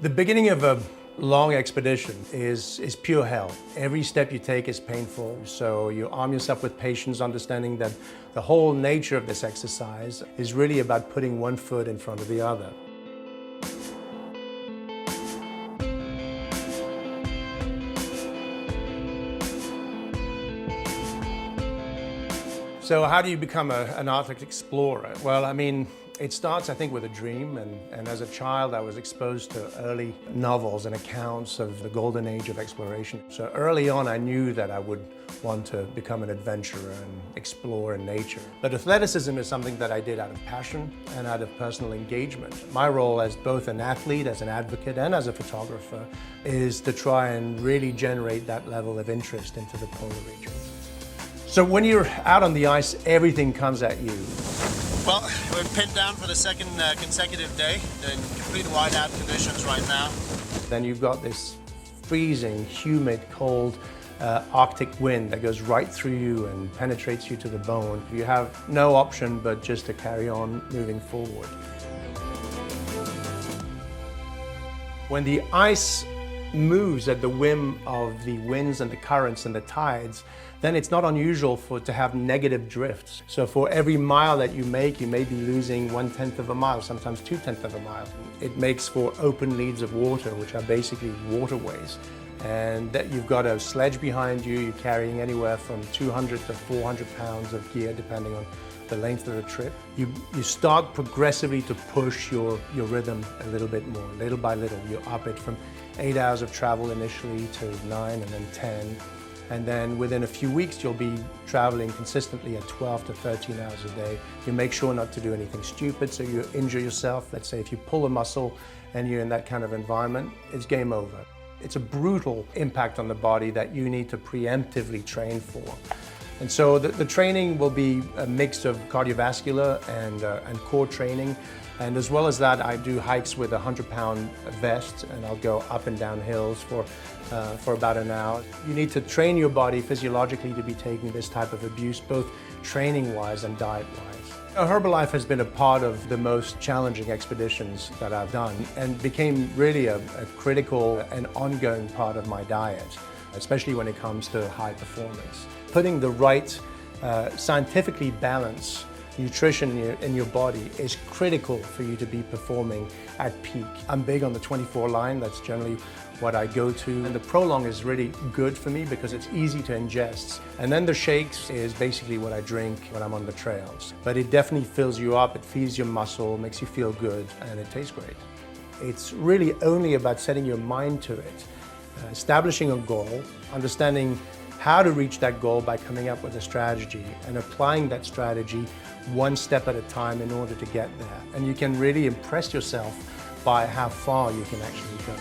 The beginning of a long expedition is pure hell. Every step you take is painful, so you arm yourself with patience, understanding that the whole nature of this exercise is really about putting one foot in front of the other. So how do you become an Arctic explorer? Well, it starts, I think, with a dream, and as a child I was exposed to early novels and accounts of the golden age of exploration. So early on I knew that I would want to become an adventurer and explore in nature. But athleticism is something that I did out of passion and out of personal engagement. My role as both an athlete, as an advocate, and as a photographer is to try and really generate that level of interest into the polar region. So when you're out on the ice, everything comes at you. Well, we're pinned down for the second consecutive day in complete whiteout conditions right now. Then you've got this freezing, humid, cold Arctic wind that goes right through you and penetrates you to the bone. You have no option but just to carry on moving forward. When the ice moves at the whim of the winds and the currents and the tides, then it's not unusual to have negative drifts. So for every mile that you may be losing 1/10 of a mile, sometimes 2/10 of a mile. It makes for open leads of water, which are basically waterways. And that you've got a sledge behind you, you're carrying anywhere from 200 to 400 pounds of gear, depending on the length of the trip. You start progressively to push your rhythm a little bit more, little by little. You up it from 8 hours of travel initially to 9 and then 10. And then within a few weeks, you'll be traveling consistently at 12 to 13 hours a day. You make sure not to do anything stupid, so you injure yourself. Let's say if you pull a muscle and you're in that kind of environment, it's game over. It's a brutal impact on the body that you need to preemptively train for. And so the training will be a mix of cardiovascular and core training. And as well as that, I do hikes with a 100-pound vest, and I'll go up and down hills for about an hour. You need to train your body physiologically to be taking this type of abuse, both training-wise and diet-wise. Herbalife has been a part of the most challenging expeditions that I've done and became really a critical and ongoing part of my diet, especially when it comes to high performance. Putting the right scientifically balanced nutrition in your body is critical for you to be performing at peak. I'm big on the 24 line, that's generally what I go to. And the Prolong is really good for me because it's easy to ingest. And then the shakes is basically what I drink when I'm on the trails. But it definitely fills you up, it feeds your muscle, makes you feel good, and it tastes great. It's really only about setting your mind to it, establishing a goal, understanding how to reach that goal by coming up with a strategy and applying that strategy one step at a time in order to get there. And you can really impress yourself by how far you can actually go.